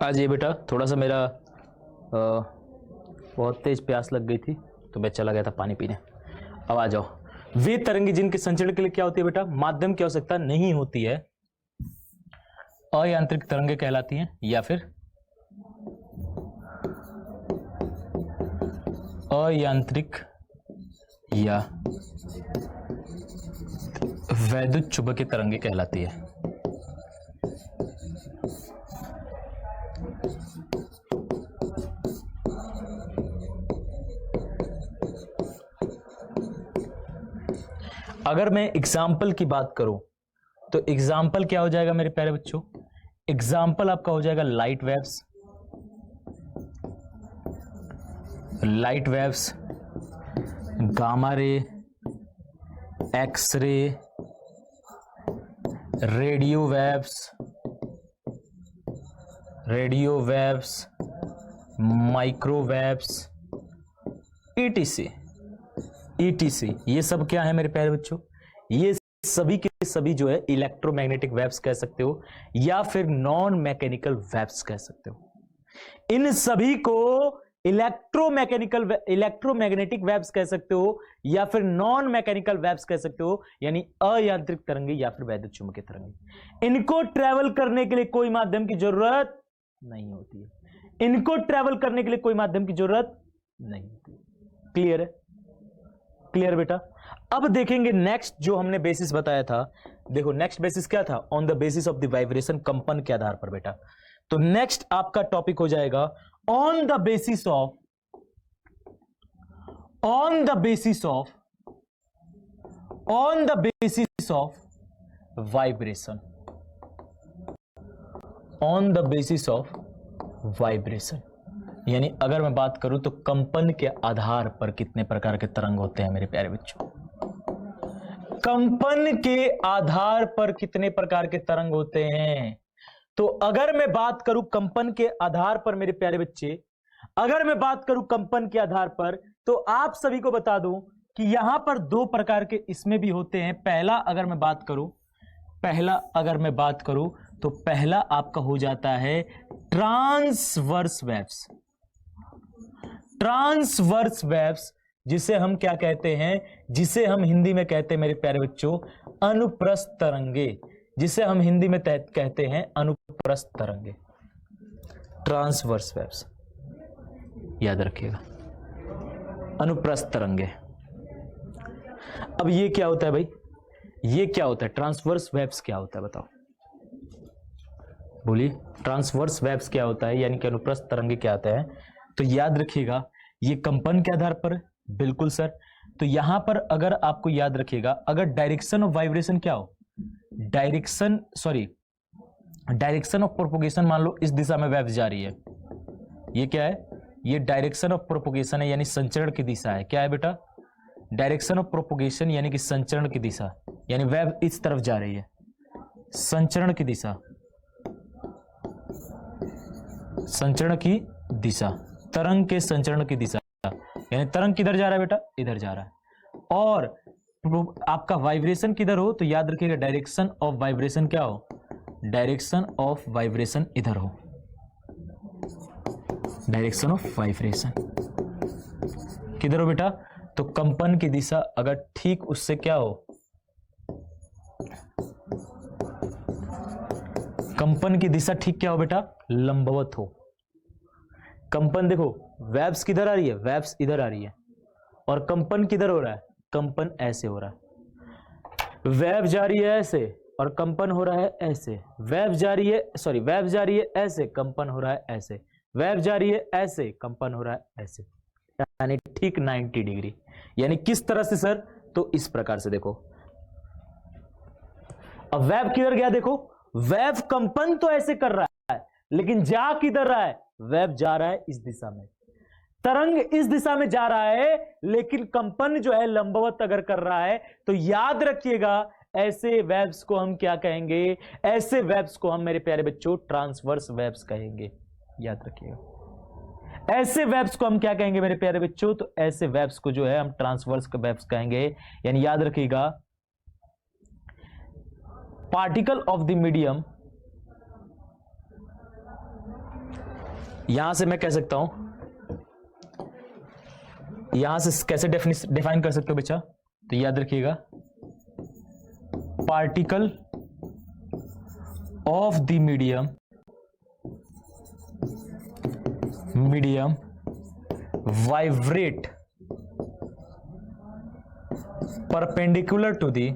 आज ये बेटा थोड़ा सा मेरा बहुत तेज प्यास लग गई थी तो मैं चला गया था पानी पीने। अब आ जाओ। वे तरंगे जिनके संचरण के लिए क्या होती है बेटा, माध्यम की आवश्यकता नहीं होती है, अयांत्रिक तरंगे कहलाती हैं, या फिर अयांत्रिक या वैद्युत चुंबकीय तरंगे कहलाती है। अगर मैं एग्जाम्पल की बात करूं तो एग्जाम्पल क्या हो जाएगा मेरे प्यारे बच्चों, एग्जाम्पल आपका हो जाएगा light waves, gamma ray, X ray, radio waves, microwaves, ETC। ये सब क्या है मेरे प्यारे बच्चों, ये सभी के सभी जो है इलेक्ट्रोमैग्नेटिक वेव्स कह सकते हो या फिर नॉन मैकेनिकल वेव्स कह सकते हो। इन सभी को इलेक्ट्रोमैग्नेटिक वेव्स कह सकते हो या फिर नॉन मैकेनिकल वेव्स कह सकते हो, यानी अयांत्रिक तरंगे या फिर वैद्युत चुंबकीय तरंगे। इनको ट्रैवल करने के लिए कोई माध्यम की जरूरत नहीं होती है, इनको ट्रैवल करने के लिए कोई माध्यम की जरूरत नहीं होती। क्लियर है? क्लियर बेटा। अब देखेंगे नेक्स्ट जो हमने बेसिस बताया था। देखो नेक्स्ट बेसिस क्या था, on the basis of the vibration, कंपन के आधार पर बेटा। तो नेक्स्ट आपका टॉपिक हो जाएगा on the basis of vibration, on the basis of vibration, यानी अगर मैं बात करूं तो कंपन के आधार पर कितने प्रकार के तरंग होते हैं मेरे प्यारे बच्चों, कंपन के आधार पर कितने प्रकार के तरंग होते हैं। तो अगर मैं बात करूं कंपन के आधार पर मेरे प्यारे बच्चे, अगर मैं बात करूं कंपन के आधार पर, तो आप सभी को बता दूं कि यहां पर दो प्रकार के इसमें भी होते हैं। पहला अगर मैं बात करूं तो पहला आपका हो जाता है ट्रांसवर्स वेव्स। ट्रांसवर्स वेव्स जिसे हम क्या कहते हैं, जिसे हम हिंदी में कहते हैं मेरे प्यारे बच्चों अनुप्रस्थ तरंगे, जिसे हम हिंदी में कहते हैं अनुप्रस्थ तरंगे, ट्रांसवर्स वेव्स, याद रखिएगा अनुप्रस्थ तरंगे। अब ये क्या होता है भाई, ये क्या होता है, ट्रांसवर्स वेव्स क्या होता है बताओ, बोलिए ट्रांसवर्स वेव्स क्या होता है, यानी कि अनुप्रस्थ तरंगे क्या होता है। तो याद रखिएगा ये कंपन के आधार पर, बिल्कुल सर। तो यहां पर अगर आपको याद रखिएगा, अगर डायरेक्शन ऑफ वाइब्रेशन क्या हो, डायरेक्शन ऑफ प्रोपोगेशन, मान लो इस दिशा में वेव्स जा रही है, ये क्या है, ये डायरेक्शन ऑफ प्रोपोगेशन है, यानी संचरण की दिशा है। क्या है बेटा, डायरेक्शन ऑफ प्रोपोगेशन यानी कि संचरण की दिशा, यानी वेव इस तरफ जा रही है, संचरण की दिशा, संचरण की दिशा, तरंग के संचरण की दिशा, यानी तरंग किधर जा रहा है बेटा, इधर जा रहा है। और आपका वाइब्रेशन किधर हो, तो याद रखिएगा डायरेक्शन ऑफ वाइब्रेशन क्या हो, डायरेक्शन ऑफ वाइब्रेशन इधर हो, डायरेक्शन ऑफ वाइब्रेशन किधर हो बेटा, तो कंपन की दिशा अगर ठीक उससे क्या हो, कंपन की दिशा ठीक क्या हो बेटा, लंबवत हो। कंपन देखो वेव्स किधर आ रही है, वेव्स इधर आ रही है, और कंपन किधर हो रहा है, कंपन ऐसे हो रहा है। वेव जा रही है ऐसे और कंपन हो रहा है ऐसे, वेव जा रही है, सॉरी वेव जा रही है ऐसे, कंपन हो रहा है ऐसे, वेव जा रही है ऐसे, कंपन हो रहा है ऐसे, यानी ठीक 90 डिग्री। यानी किस तरह से सर, तो इस प्रकार से देखो। अब वेव किधर गया, देखो वेव कंपन तो ऐसे कर रहा है, लेकिन जा किधर रहा है, वेव जा रहा है इस दिशा में, तरंग इस दिशा में जा रहा है, लेकिन कंपन जो है लंबवत अगर कर रहा है, तो याद रखिएगा ऐसे वेव्स को हम क्या कहेंगे, ऐसे वेव्स को हम मेरे प्यारे बच्चों ट्रांसवर्स वेव्स कहेंगे। याद रखिएगा ऐसे वेव्स को हम क्या कहेंगे मेरे प्यारे बच्चों, तो ऐसे वेव्स को जो है हम ट्रांसवर्स वेव्स कहेंगे। यानी याद रखिएगा पार्टिकल ऑफ द मीडियम, यहां से मैं कह सकता हूं, यहां से कैसे डिफाइन कर सकते हो बच्चा, तो याद रखिएगा particle of the medium vibrate perpendicular to the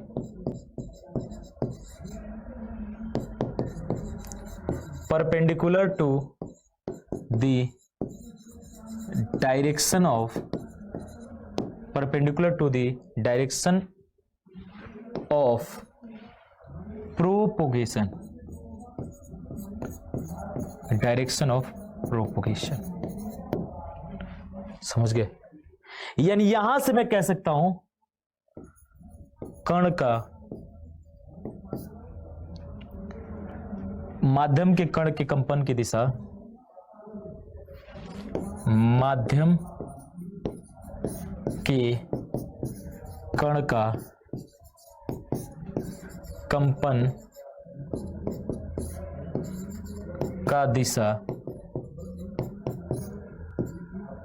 direction of perpendicular to the direction of propagation, direction of propagation, समझ गए। यानी यहां से मैं कह सकता हूं कण का, माध्यम के कण के कंपन की दिशा, माध्यम के कण का कंपन का दिशा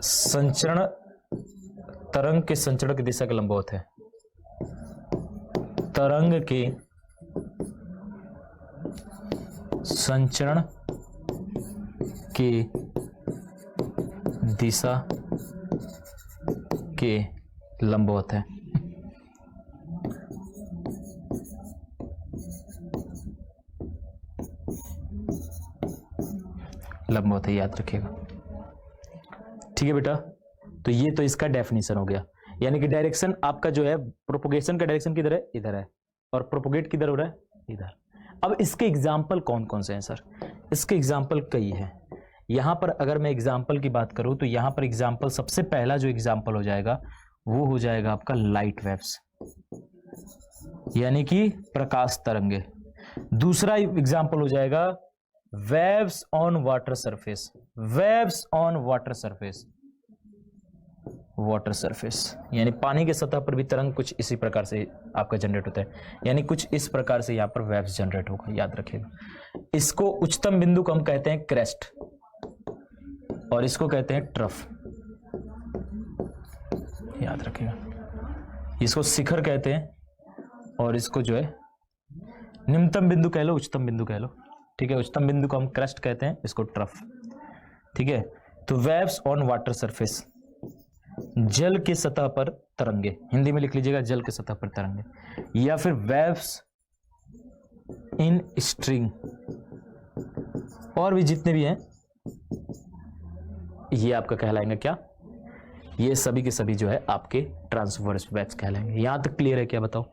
संचरण, तरंग के संचरण की दिशा के लंबवत है, तरंग के संचरण की दिशा के लंबवत है। लंबवत है, याद रखिएगा। ठीक है बेटा, तो ये तो इसका डेफिनेशन हो गया। यानी कि डायरेक्शन आपका जो है प्रोपोगेशन का डायरेक्शन किधर है, इधर है, और प्रोपोगेट किधर हो रहा है, इधर। अब इसके एग्जाम्पल कौन कौन से हैं सर, इसके एग्जाम्पल कई हैं। यहां पर अगर मैं एग्जाम्पल की बात करूं तो यहां पर एग्जाम्पल, सबसे पहला जो एग्जाम्पल हो जाएगा वो हो जाएगा आपका लाइट वेव्स, यानी कि प्रकाश तरंगे। दूसरा एग्जाम्पल हो जाएगा waves on water surface, waves on water surface, water surface यानी पानी के सतह पर भी तरंग कुछ इसी प्रकार से आपका जनरेट होता है, यानी कुछ इस प्रकार से यहां पर वेव्स जनरेट होगा, याद रखिएगा। इसको उच्चतम बिंदु को हम कहते हैं क्रेस्ट और इसको कहते हैं ट्रफ, याद याद रखिएगा। इसको शिखर कहते हैं और इसको जो है निम्नतम बिंदु कह लो, उच्चतम बिंदु कह लो, ठीक है। उच्चतम बिंदु को हम क्रस्ट कहते हैं, इसको ट्रफ, ठीक है। तो वेव्स ऑन वाटर सरफेस, जल की सतह पर तरंगे, हिंदी में लिख लीजिएगा जल की सतह पर तरंगे, या फिर वेव्स इन स्ट्रिंग, और भी जितने भी हैं ये आपका कहलाएंगे क्या, ये सभी के सभी जो है आपके ट्रांसवर्स वेव्स कहलाएंगे। यहां तक क्लियर है क्या, बताओ।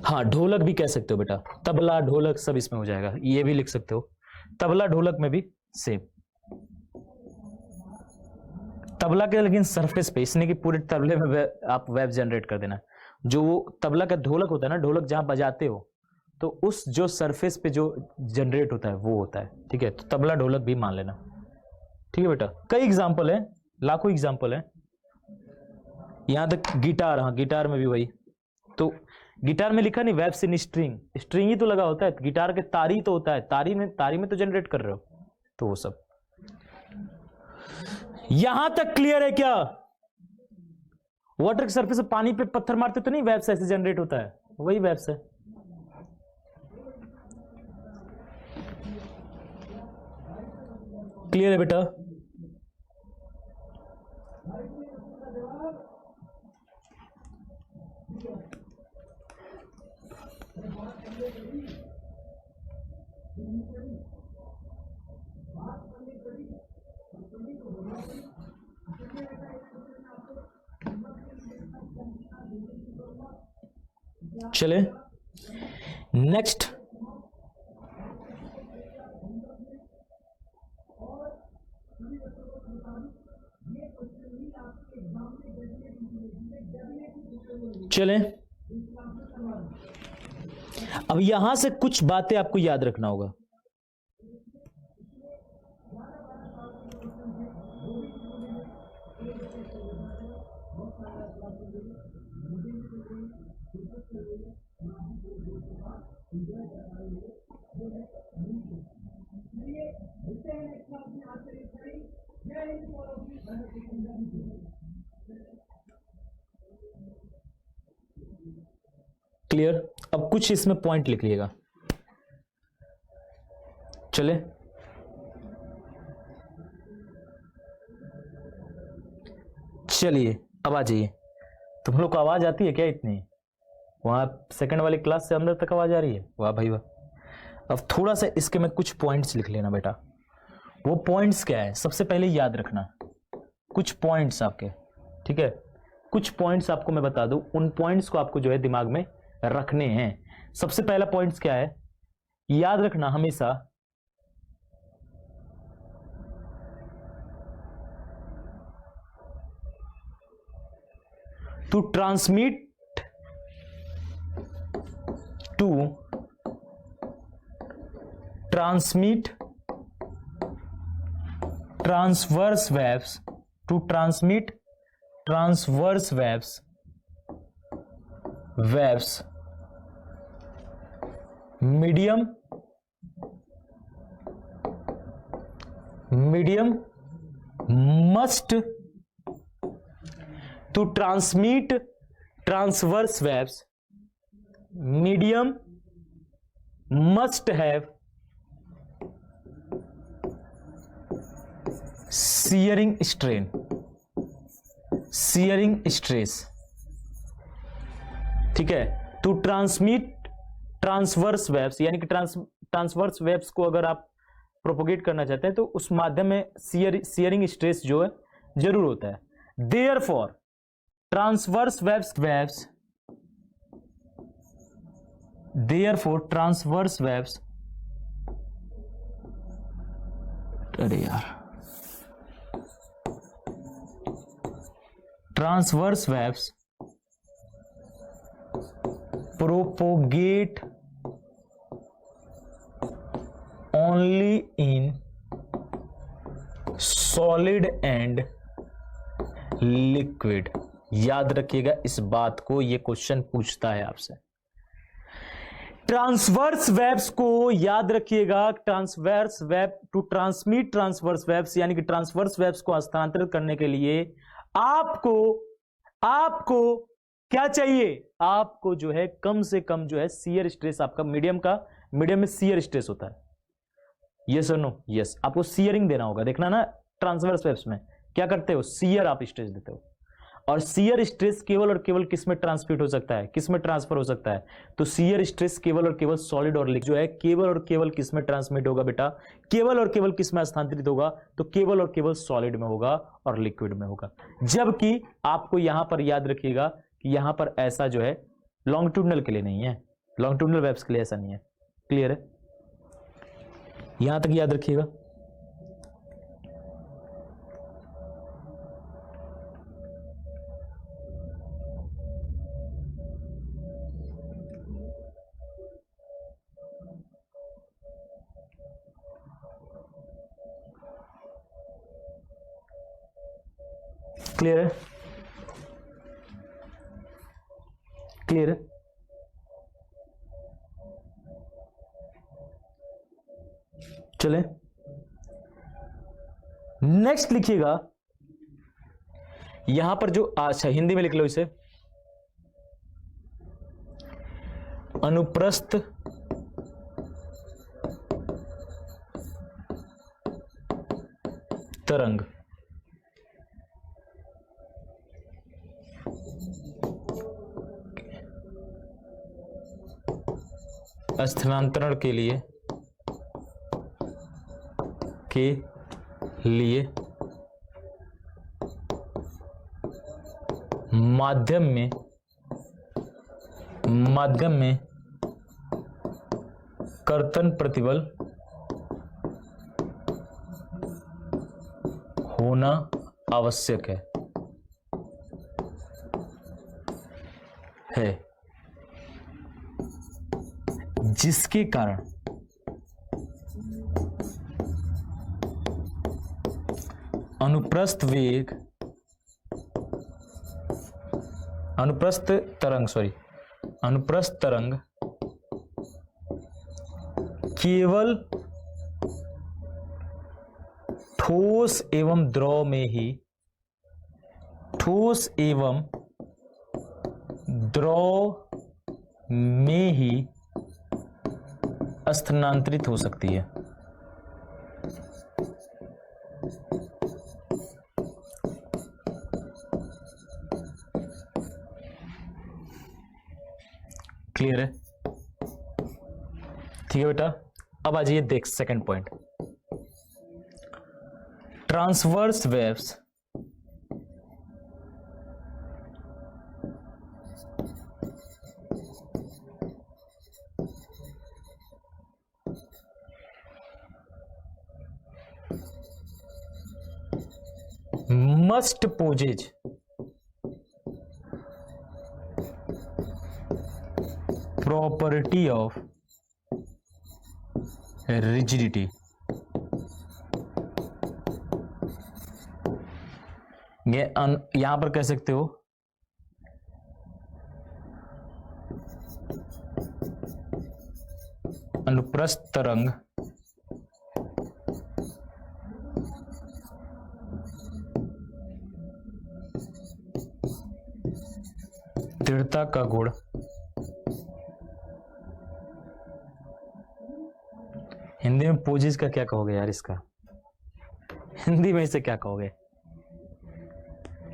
हाँ, ढोलक भी कह सकते हो बेटा, तबला ढोलक सब इसमें हो जाएगा, ये भी लिख सकते हो। तबला ढोलक में भी सेम, तबला के लेकिन सरफेस पे, इसने कि पूरे तबले में आप वेव जनरेट कर देना। जो वो तबला का ढोलक होता है ना, ढोलक जहां बजाते हो तो उस जो सरफेस पे जो जनरेट होता है वो होता है, ठीक है। तो तबला ढोलक भी मान लेना, ठीक है बेटा। कई एग्जाम्पल है, लाखों एग्जाम्पल है। यहां तक गिटार, हाँ गिटार में भी वही, तो गिटार में लिखा नहीं वेव्स इन स्ट्रिंग, स्ट्रिंग ही तो लगा होता है, गिटार के तारी तो होता है, तारी में तो जनरेट कर रहे हो, तो वो सब। यहां तक क्लियर है क्या। वाटर की सरफेस पे पानी पे पत्थर मारते तो नहीं वेव्स ऐसे जनरेट होता है, वही वेव्स है। क्लियर है बेटा। चले नेक्स्ट, चले अब यहां से कुछ बातें आपको याद रखना होगा। क्लियर। अब कुछ इसमें पॉइंट लिख लीजिएगा। चले चलिए अब आ जाइए। तुम लोग को आवाज आती है क्या इतनी, वहां सेकंड वाली क्लास से अंदर तक आवाज आ रही है, वाह भाई वाह। अब थोड़ा सा इसके में कुछ पॉइंट्स लिख लेना बेटा। वो पॉइंट्स क्या है, सबसे पहले याद रखना कुछ पॉइंट्स आपके, ठीक है। कुछ पॉइंट्स आपको मैं बता दूं, उन पॉइंट्स को आपको जो है दिमाग में रखने हैं। सबसे पहला पॉइंट्स क्या है, याद रखना हमेशा to transmit transverse waves, to transmit transverse waves medium must, to transmit transverse waves medium must have shearing strain, shearing stress, ठीक है। टू ट्रांसमिट ट्रांसवर्स वेव्स, यानी कि ट्रांसवर्स वेव्स को अगर आप प्रोपोगेट करना चाहते हैं तो उस माध्यम में शेयरिंग स्ट्रेस जो है जरूर होता है। देयरफॉर ट्रांसवर्स वेव्स अरे यार, transverse waves propagate only in solid and liquid। याद रखिएगा इस बात को, ये क्वेश्चन पूछता है आपसे। ट्रांसवर्स वेब्स को याद रखिएगा, transverse wave to transmit transverse waves, यानी कि ट्रांसवर्स वेब्स को हस्तांतरित करने के लिए आपको क्या चाहिए, आपको जो है कम से कम जो है शियर स्ट्रेस, आपका मीडियम में शियर स्ट्रेस होता है, यस और नो, यस, आपको शियरिंग देना होगा। देखना ना ट्रांसवर्स वेब्स में क्या करते हो, शियर आप स्ट्रेस देते हो, और शियर स्ट्रेस केवल और केवल किस में ट्रांसमिट हो सकता है, किस में ट्रांसफर हो सकता है, तो शियर स्ट्रेस केवल और केवल सॉलिड और लिक्विड जो है केवल और केवल किस में ट्रांसमिट होगा बेटा, केवल और केवल किस में हस्तांतरित होगा, तो केवल और केवल सॉलिड में होगा और लिक्विड में होगा। जबकि आपको यहां पर याद रखिएगा कि यहां पर ऐसा जो है लॉन्गिट्यूडनल के लिए नहीं है, लॉन्गिट्यूडनल वेब्स के लिए ऐसा नहीं है। क्लियर है, यहां तक याद रखिएगा। क्लियर है, क्लियर है। चले नेक्स्ट लिखिएगा, यहां पर जो अच्छा हिंदी में लिख लो इसे, अनुप्रस्थ तरंग स्थानांतरण के लिए माध्यम में कर्तन प्रतिबल होना आवश्यक है जिसके कारण अनुप्रस्थ तरंग केवल ठोस एवं द्रव में ही स्थानांतरित हो सकती है। क्लियर है, ठीक है बेटा। अब आ जाइए देख second point, transverse waves must possess property of rigidity, यहां पर कह सकते हो अनुप्रस्थ तरंग दृढ़ता का गुण हिंदी में पोजिस का क्या कहोगे यार, इसका हिंदी में इसे क्या कहोगे,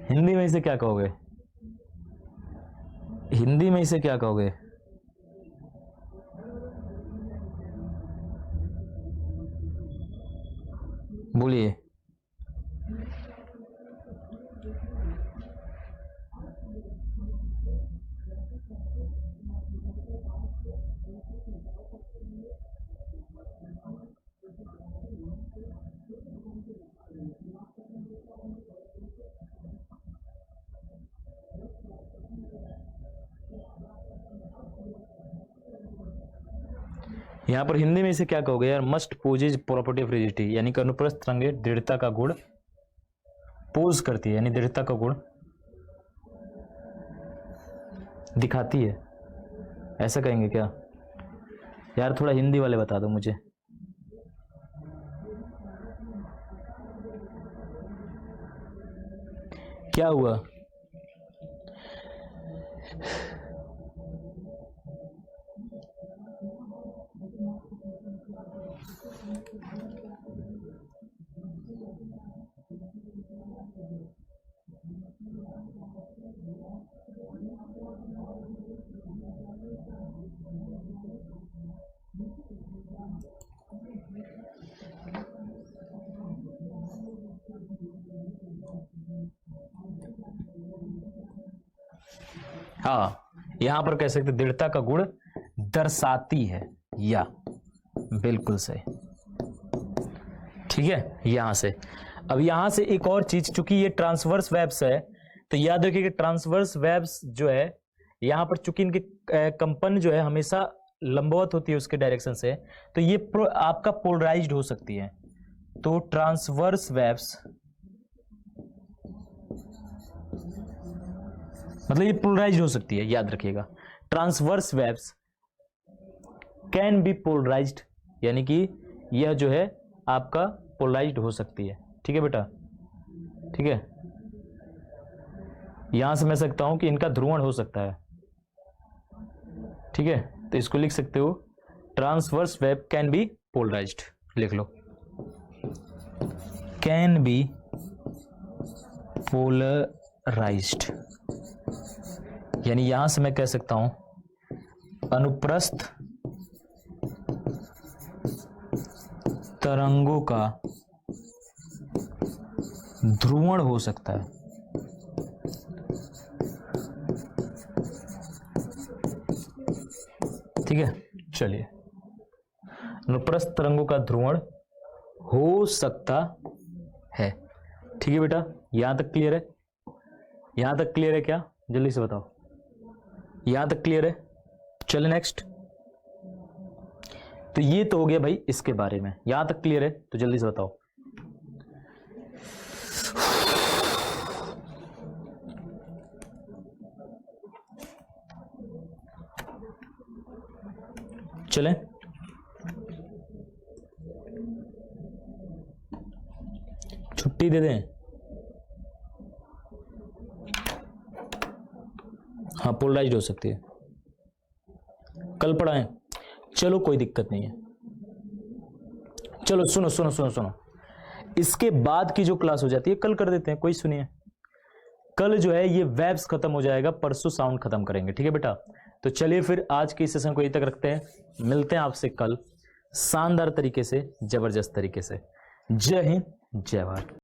हिंदी में इसे क्या कहोगे, हिंदी में इसे क्या कहोगे, बोलिए। यहां पर हिंदी में इसे क्या कहोगे यार, must possess property of rigidity, यानी कि अनुप्रस्थ तरंगे दृढ़ता का गुण पोज करती है, यानी दृढ़ता का गुण दिखाती है, ऐसा कहेंगे क्या। यार थोड़ा हिंदी वाले बता दो मुझे। क्या हुआ? हाँ, यहां पर कह सकते दृढ़ता का गुण दर्शाती है, या बिल्कुल सही। ठीक है, यहां से अब यहां से एक और चीज, चूंकि ये ट्रांसवर्स वेब्स है तो याद रखिए कि ट्रांसवर्स वेब्स जो है यहां पर चूंकि इनके कंपन जो है हमेशा लंबवत होती है उसके डायरेक्शन से, तो ये आपका पोलराइज्ड हो सकती है। तो ट्रांसवर्स वेब्स मतलब ये पोलराइज्ड हो सकती है, याद रखिएगा। Transverse waves can be polarised, यानी कि यह जो है आपका पोलराइज्ड हो सकती है। ठीक है बेटा, ठीक है। यहां से मैं सकता हूं कि इनका ध्रुवण हो सकता है। ठीक है, तो इसको लिख सकते हो transverse wave can be polarised, लिख लो कैन बी पोलराइज्ड, यानी यहां से मैं कह सकता हूं अनुप्रस्थ तरंगों का ध्रुवण हो सकता है। ठीक है, चलिए, अनुप्रस्थ तरंगों का ध्रुवण हो सकता है। ठीक है बेटा, यहां तक क्लियर है? यहां तक क्लियर है क्या? जल्दी से बताओ, यहां तक क्लियर है? चले नेक्स्ट। तो ये तो हो गया भाई इसके बारे में, यहां तक क्लियर है? तो जल्दी से बताओ। चलें, छुट्टी दे दें? हाँ, पोलराइज्ड हो सकती है, कल पढ़ाएं? चलो कोई दिक्कत नहीं है। चलो सुनो सुनो सुनो सुनो, इसके बाद की जो क्लास हो जाती है कल कर देते हैं, कोई सुनिए। कल जो है ये वेब्स खत्म हो जाएगा, परसों साउंड खत्म करेंगे। ठीक है बेटा, तो चलिए फिर आज के सेशन को यहीं तक रखते हैं, मिलते हैं आपसे कल शानदार तरीके से, जबरदस्त तरीके से। जय हिंद, जय भारत।